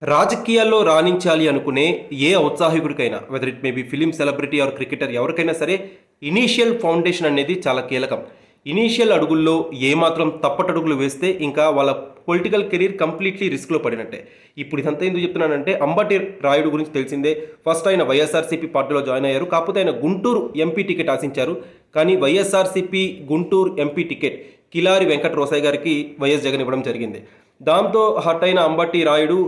రాజకీయాల్లో రాణించాలి అనుకునే ఏ ఔత్సాహికుడికైనా whether it may be film celebrity or cricketer ఎవరికైనా సరే ఇనీషియల్ ఫౌండేషన్ అనేది చాలా కీలకం. ఇనీషియల్ అడుగుల్లో ఏమాత్రం తప్పటడుగులు వేస్తే ఇంకా వాళ్ళ పొలిటికల్ కెరీర్ కంప్లీట్లీ రిస్క్లో పడినట్టే. ఇప్పుడు ఇదంతా ఎందుకు చెప్తున్నానంటే అంబటి రాయుడు గురించి తెలిసిందే. ఫస్ట్ ఆయన వైఎస్ఆర్సీపీ పార్టీలో జాయిన్ అయ్యారు. కాకపోతే ఆయన గుంటూరు ఎంపీ టికెట్ ఆశించారు. కానీ వైఎస్ఆర్సీపీ గుంటూరు ఎంపీ టికెట్ కిలారి వెంకట రోసయ్య గారికి వైఎస్ జగన్ ఇవ్వడం జరిగింది. దాంతో హట్ అయిన అంబటి రాయుడు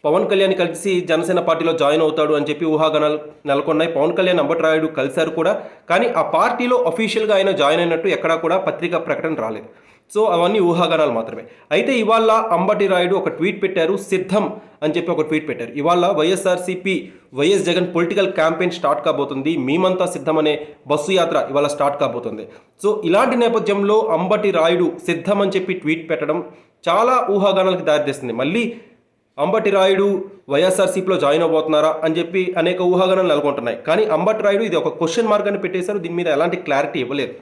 పవన్ కళ్యాణ్ కలిసి జనసేన పార్టీలో జాయిన్ అవుతాడు అని చెప్పి ఊహాగానాలు నెలకొన్నాయి. పవన్ కళ్యాణ్ అంబటి రాయుడు కలిశారు కూడా. కానీ ఆ పార్టీలో అఫీషియల్గా ఆయన జాయిన్ అయినట్టు ఎక్కడా కూడా పత్రికా ప్రకటన రాలేదు. సో అవన్నీ ఊహాగానాలు మాత్రమే. అయితే ఇవాళ అంబటి రాయుడు ఒక ట్వీట్ పెట్టారు. సిద్ధం అని చెప్పి ఒక ట్వీట్ పెట్టారు. ఇవాళ YSRCP YS Jagan political campaign start కాబోతుంది. మేమంతా సిద్ధం అనే బస్సు యాత్ర ఇవాళ స్టార్ట్ కాబోతుంది. సో ఇలాంటి నేపథ్యంలో అంబటి రాయుడు సిద్ధం అని చెప్పి ట్వీట్ పెట్టడం చాలా ఊహాగానాలకు దారితీస్తుంది. మళ్ళీ అంబటి రాయుడు వైఎస్ఆర్సీపీలో జాయిన్ అవబోతున్నారా అని చెప్పి అనేక ఊహాగానాలు నెలకొంటున్నాయి. కానీ అంబటి రాయుడు ఇది ఒక క్వశ్చన్ మార్క్ అని పెట్టేశారు. దీని మీద ఎలాంటి క్లారిటీ ఇవ్వలేదు.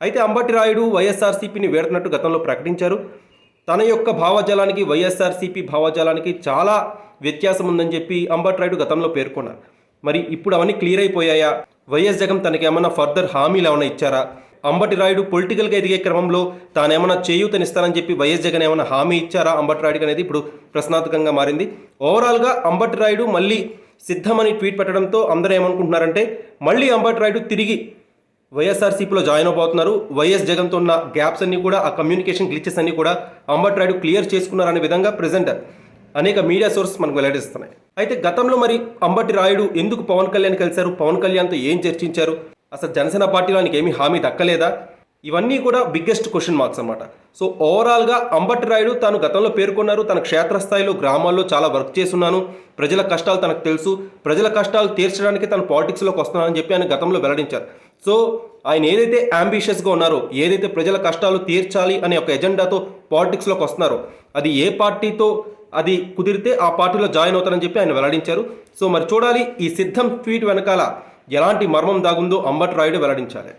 అయితే అంబటి రాయుడు వైఎస్ఆర్సీపీని వేడుతున్నట్టు గతంలో ప్రకటించారు. తన యొక్క భావజాలానికి వైఎస్ఆర్సీపీ భావజాలానికి చాలా వ్యత్యాసం ఉందని చెప్పి అంబటి రాయుడు గతంలో పేర్కొన్నారు. మరి ఇప్పుడు అవన్నీ క్లియర్ అయిపోయాయా? వైఎస్ జగన్ తనకి ఏమైనా ఫర్దర్ హామీలు ఏమైనా ఇచ్చారా? అంబటి రాయుడు పొలిటికల్గా ఎదిగే క్రమంలో తానేమన్నా చేయూతనిస్తానని చెప్పి వైఎస్ జగన్ ఏమైనా హామీ ఇచ్చారా అంబటి రాయుడికి అనేది ఇప్పుడు ప్రశ్నార్థకంగా మారింది. ఓవరాల్గా అంబటి రాయుడు మళ్ళీ సిద్ధమని ట్వీట్ పెట్టడంతో అందరూ ఏమనుకుంటున్నారంటే మళ్ళీ అంబటి రాయుడు తిరిగి వైఎస్ఆర్సీపీలో జాయిన్ అవబోతున్నారు. వైఎస్ జగన్తో ఉన్న గ్యాప్స్ అన్నీ కూడా, ఆ కమ్యూనికేషన్ గ్లిచెస్ అన్నీ కూడా అంబటి రాయుడు క్లియర్ చేసుకున్నారనే విధంగా ప్రజెంట్ అనేక మీడియా సోర్సెస్ మనకు వెల్లడిస్తున్నాయి. అయితే గతంలో మరి అంబటి రాయుడు ఎందుకు పవన్ కళ్యాణ్ కలిశారు? పవన్ కళ్యాణ్తో ఏం చర్చించారు? అసలు జనసేన పార్టీలో ఆయనకి ఏమీ హామీ దక్కలేదా? ఇవన్నీ కూడా బిగ్గెస్ట్ క్వశ్చన్ మార్క్స్ అన్నమాట. సో ఓవరాల్గా అంబటి రాయుడు తాను గతంలో పేర్కొన్నారు, తన క్షేత్రస్థాయిలో గ్రామాల్లో చాలా వర్క్ చేస్తున్నాను, ప్రజల కష్టాలు తనకు తెలుసు, ప్రజల కష్టాలు తీర్చడానికి తను పాలిటిక్స్లోకి వస్తున్నానని చెప్పి ఆయన గతంలో వెల్లడించారు. సో ఆయన ఏదైతే అంబిషియస్గా ఉన్నారో, ఏదైతే ప్రజల కష్టాలు తీర్చాలి అనే ఒక ఎజెండాతో పాలిటిక్స్లోకి వస్తున్నారో, అది ఏ పార్టీతో అది కుదిరితే ఆ పార్టీలో జాయిన్ అవుతారని చెప్పి ఆయన వెల్లడించారు. సో మరి చూడాలి ఈ సిద్ధం ట్వీట్ వెనకాల ఎలాంటి మర్మం దాగుందో అంబటి రాయుడు వెల్లడించాలి.